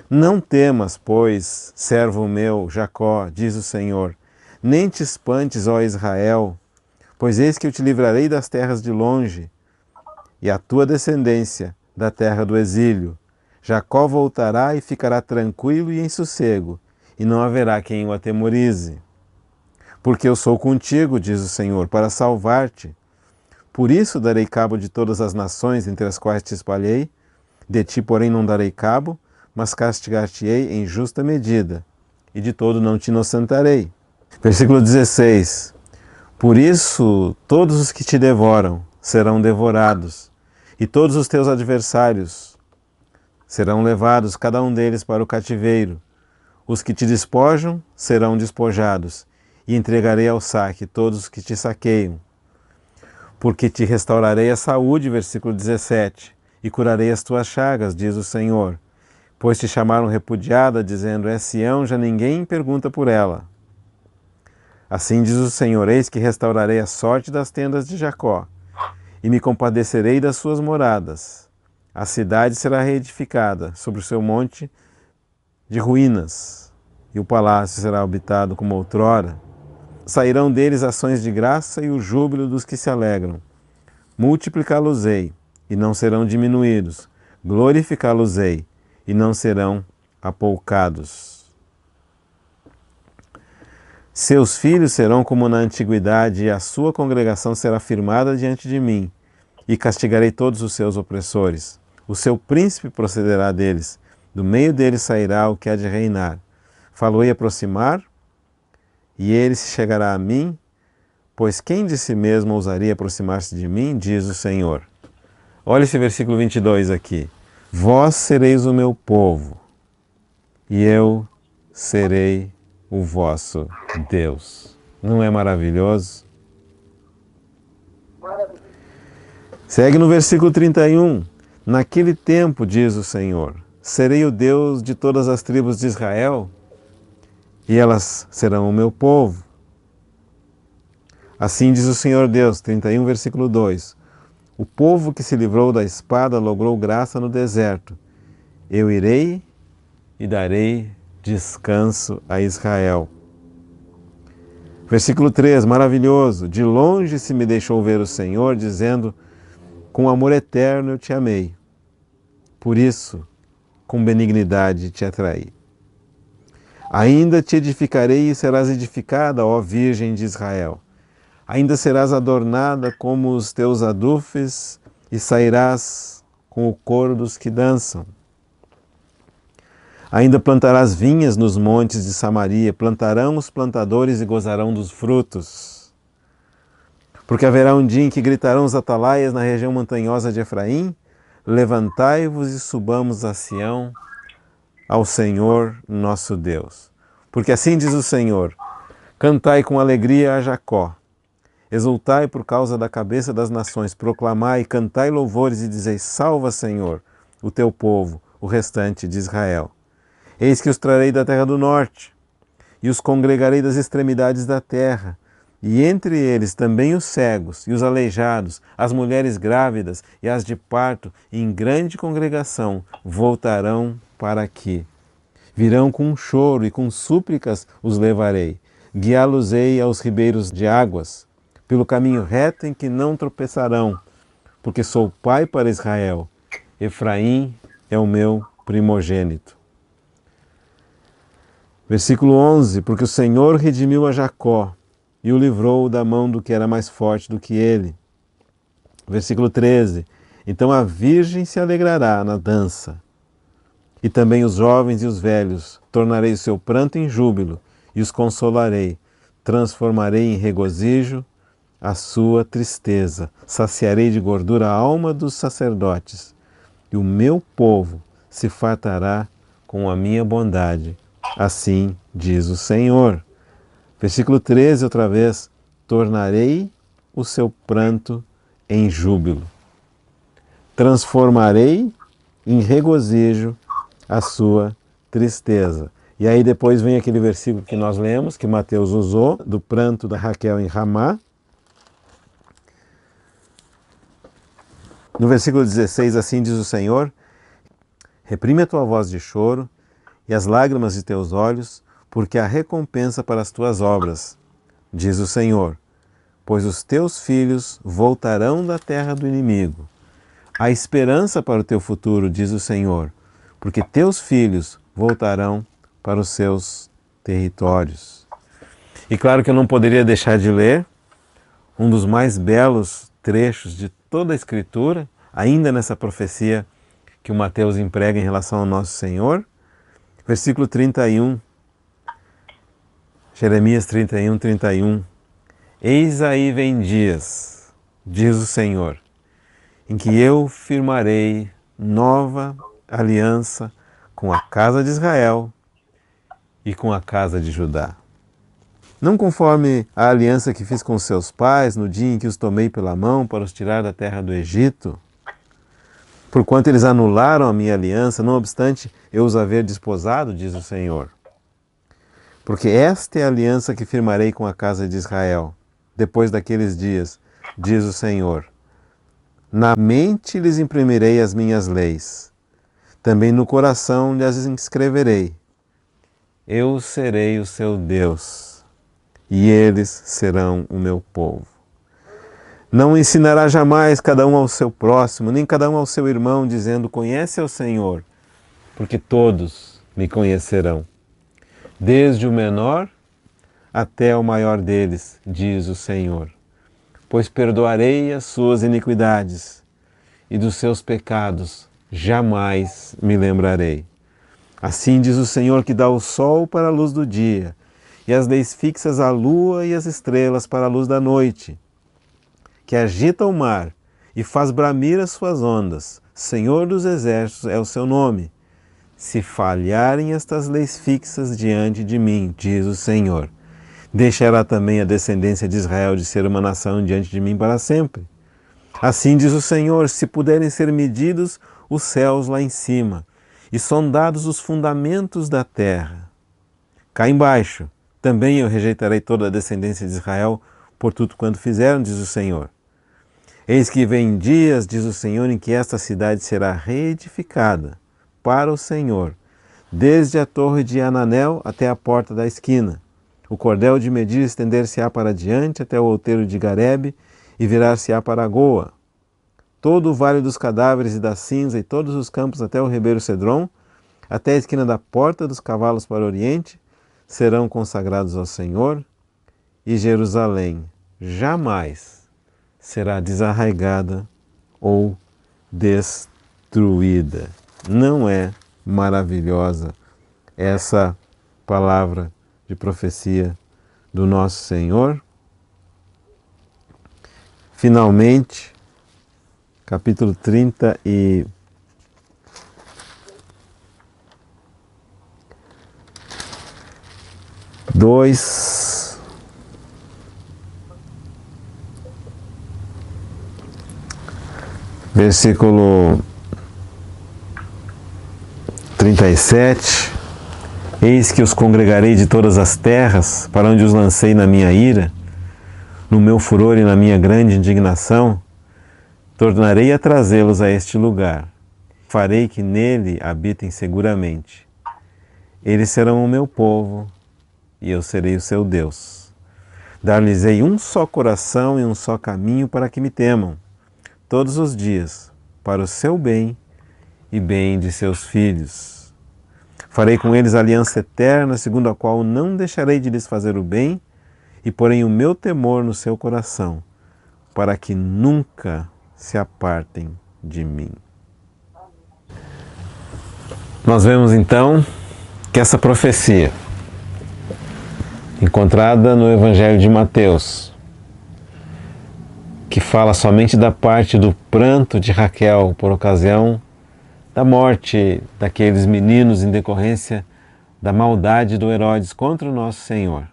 Não temas, pois, servo meu, Jacó, diz o Senhor, nem te espantes, ó Israel, pois eis que eu te livrarei das terras de longe, e a tua descendência da terra do exílio. Jacó voltará e ficará tranquilo e em sossego, e não haverá quem o atemorize. Porque eu sou contigo, diz o Senhor, para salvar-te. Por isso darei cabo de todas as nações entre as quais te espalhei, de ti, porém, não darei cabo, mas castigar-te-ei em justa medida, e de todo não te inocentarei. Versículo 16. Por isso todos os que te devoram serão devorados, e todos os teus adversários serão levados, cada um deles para o cativeiro. Os que te despojam serão despojados, e entregarei ao saque todos os que te saqueiam. Porque te restaurarei a saúde, versículo 17, e curarei as tuas chagas, diz o Senhor. Pois te chamaram repudiada, dizendo, é Sião, já ninguém pergunta por ela. Assim diz o Senhor, eis que restaurarei a sorte das tendas de Jacó, e me compadecerei das suas moradas. A cidade será reedificada sobre o seu monte de ruínas, e o palácio será habitado como outrora. Sairão deles ações de graça e o júbilo dos que se alegram. Multiplicá-los-ei, e não serão diminuídos. Glorificá-los-ei, e não serão apoucados. Seus filhos serão como na antiguidade, e a sua congregação será firmada diante de mim, e castigarei todos os seus opressores. O seu príncipe procederá deles, do meio deles sairá o que há de reinar. Falo-ei aproximar, e ele se chegará a mim, pois quem de si mesmo ousaria aproximar-se de mim, diz o Senhor. Olha esse versículo 22 aqui. Vós sereis o meu povo, e eu serei o vosso Deus. Não é maravilhoso? Segue no versículo 31. Naquele tempo, diz o Senhor, serei o Deus de todas as tribos de Israel, e elas serão o meu povo. Assim diz o Senhor Deus, 31, versículo 2. O povo que se livrou da espada logrou graça no deserto. Eu irei e darei descanso a Israel. Versículo 3, maravilhoso. De longe se me deixou ver o Senhor, dizendo, com amor eterno eu te amei. Por isso, com benignidade te atraí. Ainda te edificarei e serás edificada, ó Virgem de Israel. Ainda serás adornada como os teus adufes e sairás com o coro dos que dançam. Ainda plantarás vinhas nos montes de Samaria, plantarão os plantadores e gozarão dos frutos. Porque haverá um dia em que gritarão os atalaias na região montanhosa de Efraim, levantai-vos e subamos a Sião, ao Senhor nosso Deus. Porque assim diz o Senhor, cantai com alegria a Jacó, exultai por causa da cabeça das nações, proclamai, cantai louvores e dizei, salva, Senhor, o teu povo, o restante de Israel. Eis que os trarei da terra do norte, e os congregarei das extremidades da terra, e entre eles também os cegos e os aleijados, as mulheres grávidas e as de parto, em grande congregação, voltarão para aqui. Virão com choro e com súplicas os levarei. Guiá-los-ei aos ribeiros de águas, pelo caminho reto em que não tropeçarão, porque sou pai para Israel. Efraim é o meu primogênito. Versículo 11, porque o Senhor redimiu a Jacó e o livrou da mão do que era mais forte do que ele. Versículo 13, então a virgem se alegrará na dança, e também os jovens e os velhos. Tornarei o seu pranto em júbilo e os consolarei. Transformarei em regozijo a sua tristeza. Saciarei de gordura a alma dos sacerdotes, e o meu povo se fartará com a minha bondade. Assim diz o Senhor. Versículo 13, outra vez. Tornarei o seu pranto em júbilo. Transformarei em regozijo a sua tristeza. E aí depois vem aquele versículo que nós lemos, que Mateus usou, do pranto da Raquel em Ramá. No versículo 16, assim diz o Senhor: reprime a tua voz de choro e as lágrimas de teus olhos, porque há recompensa para as tuas obras, diz o Senhor, pois os teus filhos voltarão da terra do inimigo. Há esperança para o teu futuro, diz o Senhor, porque teus filhos voltarão para os seus territórios. E claro que eu não poderia deixar de ler um dos mais belos trechos de toda a Escritura, ainda nessa profecia que o Mateus emprega em relação ao nosso Senhor. Versículo 31, Jeremias 31, 31. Eis aí vem dias, diz o Senhor, em que eu firmarei nova aliança com a casa de Israel e com a casa de Judá. Não conforme a aliança que fiz com seus pais no dia em que os tomei pela mão para os tirar da terra do Egito, porquanto eles anularam a minha aliança, não obstante eu os haver desposado, diz o Senhor. Porque esta é a aliança que firmarei com a casa de Israel, depois daqueles dias, diz o Senhor. Na mente lhes imprimirei as minhas leis, também no coração lhes escreverei. Eu serei o seu Deus, e eles serão o meu povo. Não ensinará jamais cada um ao seu próximo, nem cada um ao seu irmão, dizendo, conhece ao Senhor, porque todos me conhecerão, desde o menor até o maior deles, diz o Senhor. Pois perdoarei as suas iniquidades, e dos seus pecados jamais me lembrarei. Assim diz o Senhor, que dá o sol para a luz do dia, e as leis fixas a lua e as estrelas para a luz da noite, que agita o mar e faz bramir as suas ondas. Senhor dos exércitos é o seu nome. Se falharem estas leis fixas diante de mim, diz o Senhor, deixará também a descendência de Israel de ser uma nação diante de mim para sempre. Assim diz o Senhor, se puderem ser medidos os céus lá em cima e sondados os fundamentos da terra, cá embaixo também eu rejeitarei toda a descendência de Israel por tudo quanto fizeram, diz o Senhor. Eis que vem dias, diz o Senhor, em que esta cidade será reedificada para o Senhor, desde a torre de Ananel até a porta da esquina. O cordel de medir estender-se-á para diante até o outeiro de Garebe e virar-se-á para a Goa. Todo o vale dos cadáveres e da cinza e todos os campos até o ribeiro Cedron, até a esquina da porta dos cavalos para o oriente, serão consagrados ao Senhor, e Jerusalém jamais será desarraigada ou destruída. Não é maravilhosa essa palavra de profecia do nosso Senhor? Finalmente, capítulo 32, versículo 37, eis que os congregarei de todas as terras, para onde os lancei na minha ira, no meu furor e na minha grande indignação, tornarei a trazê-los a este lugar. Farei que nele habitem seguramente. Eles serão o meu povo e eu serei o seu Deus. Dar-lhes-ei um só coração e um só caminho para que me temam, todos os dias, para o seu bem e bem de seus filhos. Farei com eles aliança eterna, segundo a qual não deixarei de lhes fazer o bem, e porei o meu temor no seu coração, para que nunca se apartem de mim. Nós vemos então que essa profecia, encontrada no Evangelho de Mateus, que fala somente da parte do pranto de Raquel por ocasião da morte daqueles meninos em decorrência da maldade do Herodes contra o nosso Senhor.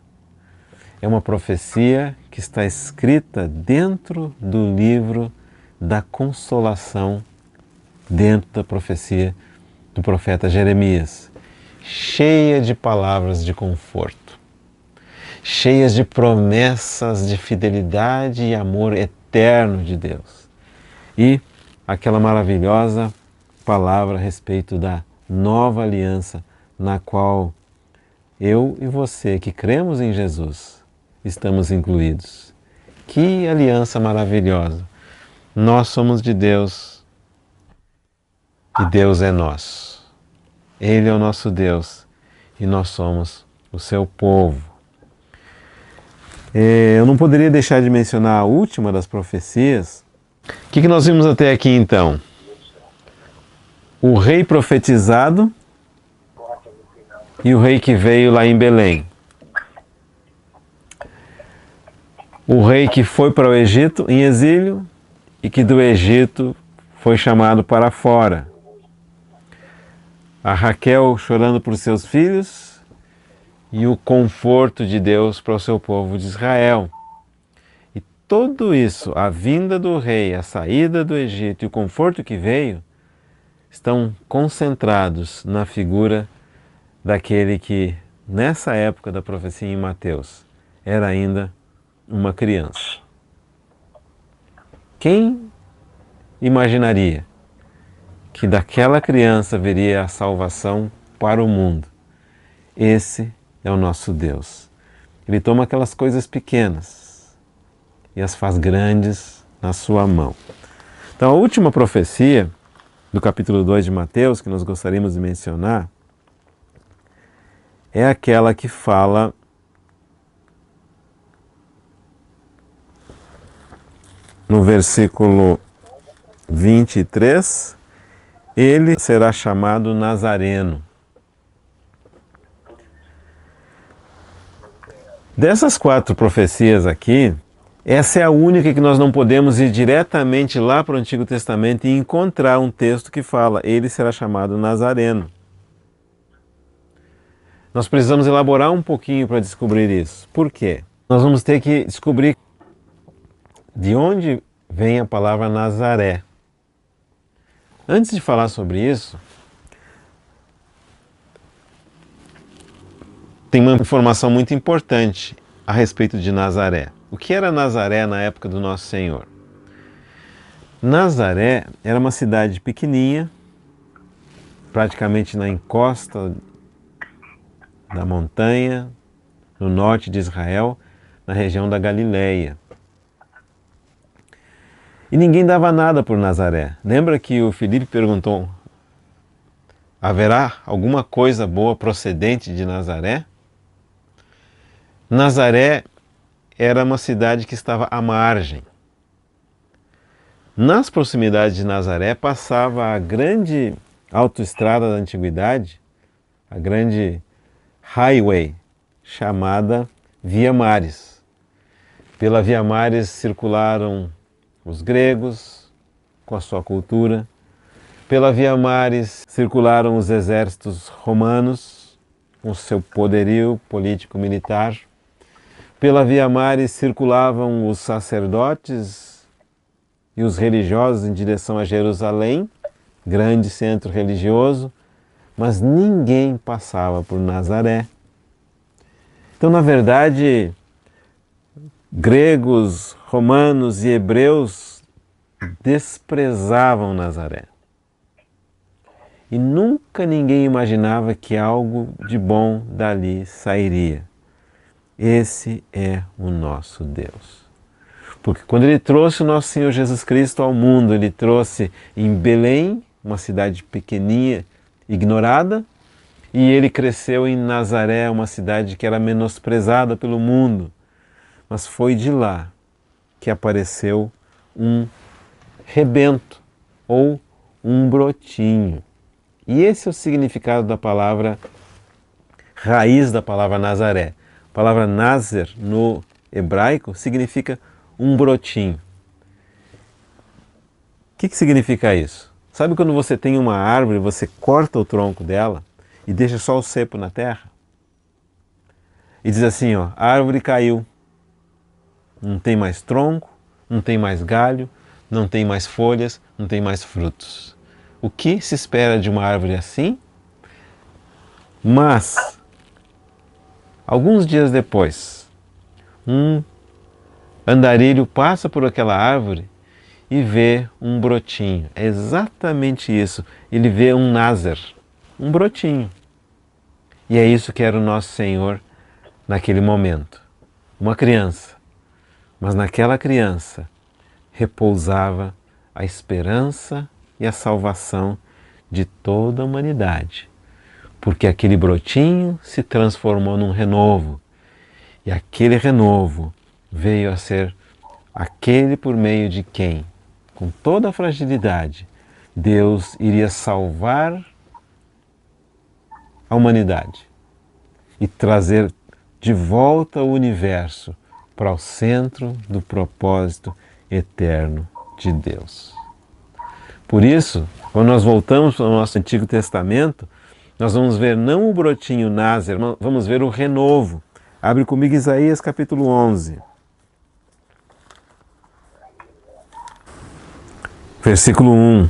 É uma profecia que está escrita dentro do livro da consolação, dentro da profecia do profeta Jeremias, cheia de palavras de conforto, cheias de promessas de fidelidade e amor eterno de Deus. E aquela maravilhosa palavra a respeito da nova aliança, na qual eu e você que cremos em Jesus estamos incluídos. Que aliança maravilhosa! Nós somos de Deus e Deus é nosso. Ele é o nosso Deus e nós somos o seu povo. Eu não poderia deixar de mencionar a última das profecias. O que nós vimos até aqui então? O rei profetizado e o rei que veio lá em Belém. O rei que foi para o Egito em exílio e que do Egito foi chamado para fora. A Raquel chorando por seus filhos e o conforto de Deus para o seu povo de Israel. E tudo isso, a vinda do rei, a saída do Egito e o conforto que veio, estão concentrados na figura daquele que, nessa época da profecia em Mateus, era ainda uma criança. Quem imaginaria que daquela criança viria a salvação para o mundo? Esse é o nosso Deus. Ele toma aquelas coisas pequenas e as faz grandes na sua mão. Então, a última profecia do capítulo 2 de Mateus, que nós gostaríamos de mencionar, é aquela que fala no versículo 23, ele será chamado Nazareno. Dessas 4 profecias aqui, essa é a única que nós não podemos ir diretamente lá para o Antigo Testamento e encontrar um texto que fala, ele será chamado Nazareno. Nós precisamos elaborar um pouquinho para descobrir isso. Por quê? Nós vamos ter que descobrir de onde vem a palavra Nazaré. Antes de falar sobre isso, tem uma informação muito importante a respeito de Nazaré. O que era Nazaré na época do Nosso Senhor? Nazaré era uma cidade pequenininha, praticamente na encosta da montanha, no norte de Israel, na região da Galileia. E ninguém dava nada por Nazaré. Lembra que o Filipe perguntou, haverá alguma coisa boa procedente de Nazaré? Nazaré era uma cidade que estava à margem. Nas proximidades de Nazaré passava a grande autoestrada da antiguidade, a grande highway, chamada Via Maris. Pela Via Maris circularam os gregos, com a sua cultura. Pela Via Maris circularam os exércitos romanos, com seu poderio político-militar. Pela Via Maris circulavam os sacerdotes e os religiosos em direção a Jerusalém, grande centro religioso, mas ninguém passava por Nazaré. Então, na verdade, gregos, romanos e hebreus desprezavam Nazaré. E nunca ninguém imaginava que algo de bom dali sairia. Esse é o nosso Deus. Porque quando Ele trouxe o nosso Senhor Jesus Cristo ao mundo, Ele trouxe em Belém, uma cidade pequenininha, ignorada, e Ele cresceu em Nazaré, uma cidade que era menosprezada pelo mundo. Mas foi de lá que apareceu um rebento ou um brotinho. E esse é o significado da palavra, raiz da palavra Nazaré. A palavra Nazer no hebraico significa um brotinho. O que significa isso? Sabe quando você tem uma árvore, você corta o tronco dela e deixa só o cepo na terra? E diz assim, ó, a árvore caiu. Não tem mais tronco, não tem mais galho, não tem mais folhas, não tem mais frutos. O que se espera de uma árvore assim? Mas, alguns dias depois, um andarilho passa por aquela árvore e vê um brotinho. É exatamente isso. Ele vê um Nazer, um brotinho. E é isso que era o nosso Senhor naquele momento. Uma criança. Mas naquela criança repousava a esperança e a salvação de toda a humanidade. Porque aquele brotinho se transformou num renovo. E aquele renovo veio a ser aquele por meio de quem, com toda a fragilidade, Deus iria salvar a humanidade e trazer de volta o universo para o centro do propósito eterno de Deus. Por isso, quando nós voltamos para o nosso Antigo Testamento, nós vamos ver não o brotinho Nazer, vamos ver o renovo. Abre comigo Isaías capítulo 11. Versículo 1.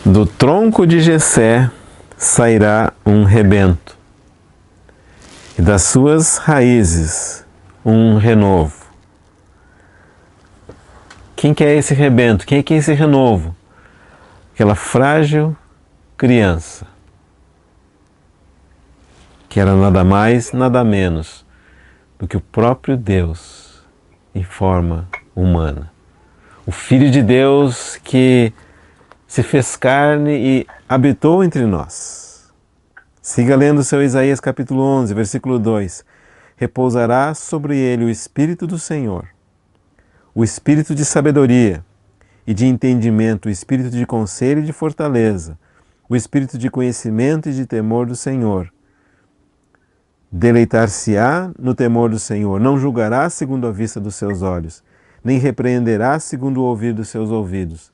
Do tronco de Jessé sairá um rebento, e das suas raízes um renovo. Quem que é esse rebento? Quem é que é esse renovo? Aquela frágil criança, que era nada mais, nada menos do que o próprio Deus em forma humana. O Filho de Deus que se fez carne e habitou entre nós. Siga lendo seu Isaías capítulo 11, versículo 2. Repousará sobre ele o Espírito do Senhor, o Espírito de sabedoria e de entendimento, o Espírito de conselho e de fortaleza, o Espírito de conhecimento e de temor do Senhor. Deleitar-se-á no temor do Senhor, não julgará segundo a vista dos seus olhos, nem repreenderá segundo o ouvir dos seus ouvidos,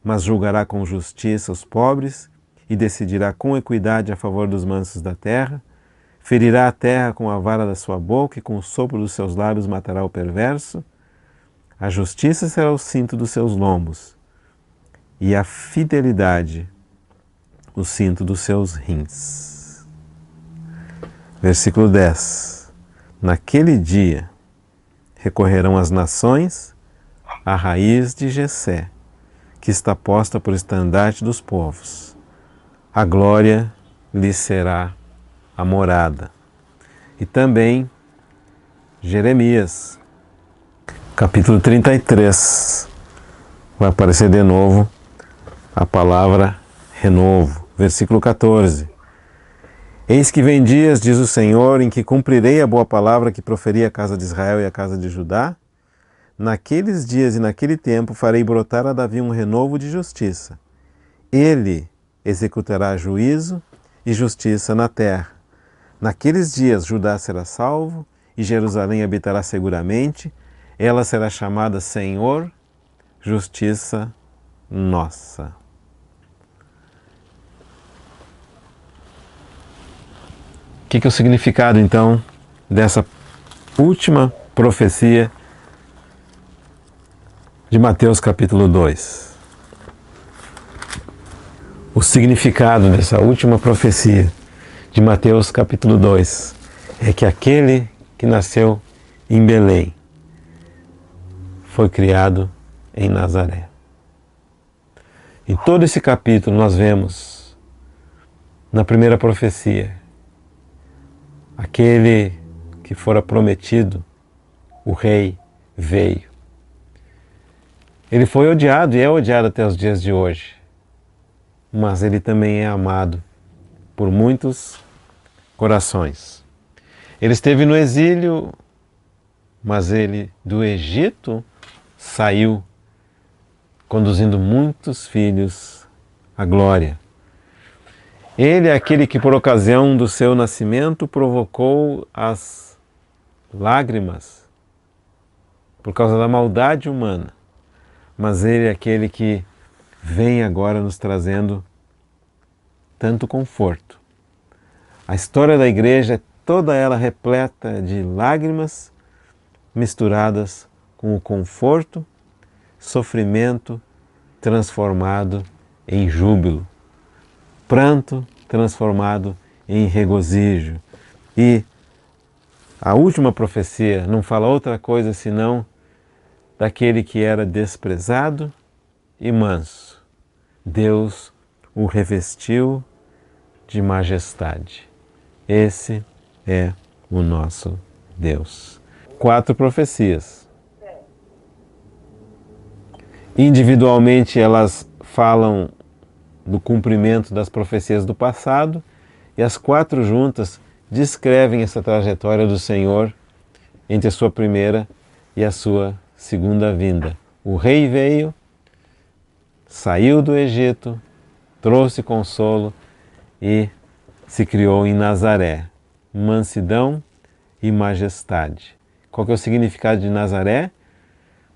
mas julgará com justiça os pobres e decidirá com equidade a favor dos mansos da terra, ferirá a terra com a vara da sua boca e com o sopro dos seus lábios matará o perverso. A justiça será o cinto dos seus lombos e a fidelidade o cinto dos seus rins. Versículo 10. Naquele dia recorrerão as nações à raiz de Jessé, que está posta por estandarte dos povos. A glória lhe será a morada. E também Jeremias, capítulo 33, vai aparecer de novo a palavra renovo. Versículo 14. Eis que vem dias, diz o Senhor, em que cumprirei a boa palavra que proferi à casa de Israel e à casa de Judá. Naqueles dias e naquele tempo farei brotar a Davi um renovo de justiça. Ele executará juízo e justiça na terra. Naqueles dias Judá será salvo e Jerusalém habitará seguramente. Ela será chamada Senhor, justiça nossa. O que é o significado, então, dessa última profecia de Mateus capítulo 2? O significado dessa última profecia de Mateus capítulo 2 é que aquele que nasceu em Belém, foi criado em Nazaré. Em todo esse capítulo nós vemos, na primeira profecia, aquele que fora prometido, o rei, veio. Ele foi odiado e é odiado até os dias de hoje, mas ele também é amado por muitos corações. Ele esteve no exílio, mas ele do Egito saiu conduzindo muitos filhos à glória. Ele é aquele que, por ocasião do seu nascimento, provocou as lágrimas por causa da maldade humana. Mas ele é aquele que vem agora nos trazendo tanto conforto. A história da igreja é toda ela repleta de lágrimas misturadas com o conforto, sofrimento transformado em júbilo, pranto transformado em regozijo. E a última profecia não fala outra coisa senão daquele que era desprezado e manso. Deus o revestiu de majestade. Esse é o nosso Deus. 4 profecias. Individualmente elas falam do cumprimento das profecias do passado e as 4 juntas descrevem essa trajetória do Senhor entre a sua primeira e a sua segunda vinda. O rei veio, saiu do Egito, trouxe consolo e se criou em Nazaré. Mansidão e majestade. Qual que é o significado de Nazaré?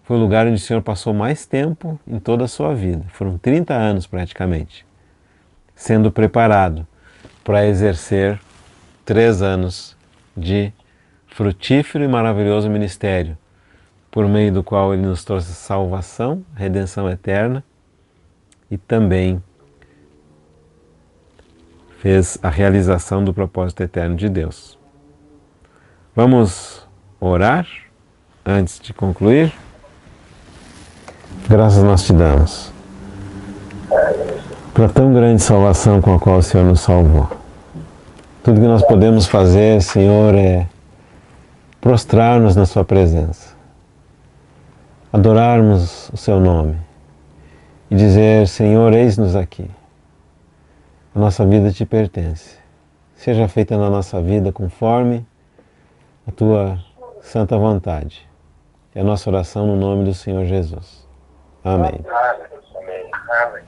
Foi o lugar onde o Senhor passou mais tempo em toda a sua vida. Foram 30 anos praticamente, sendo preparado para exercer 3 anos de frutífero e maravilhoso ministério, por meio do qual Ele nos trouxe salvação, redenção eterna e também fez a realização do propósito eterno de Deus. Vamos orar antes de concluir? Graças nós te damos pela tão grande salvação com a qual o Senhor nos salvou. Tudo que nós podemos fazer, Senhor, é prostrar-nos na sua presença, adorarmos o seu nome e dizer: Senhor, eis-nos aqui. A nossa vida te pertence. Seja feita na nossa vida conforme a tua santa vontade. É a nossa oração no nome do Senhor Jesus. Amém. Amém. Amém.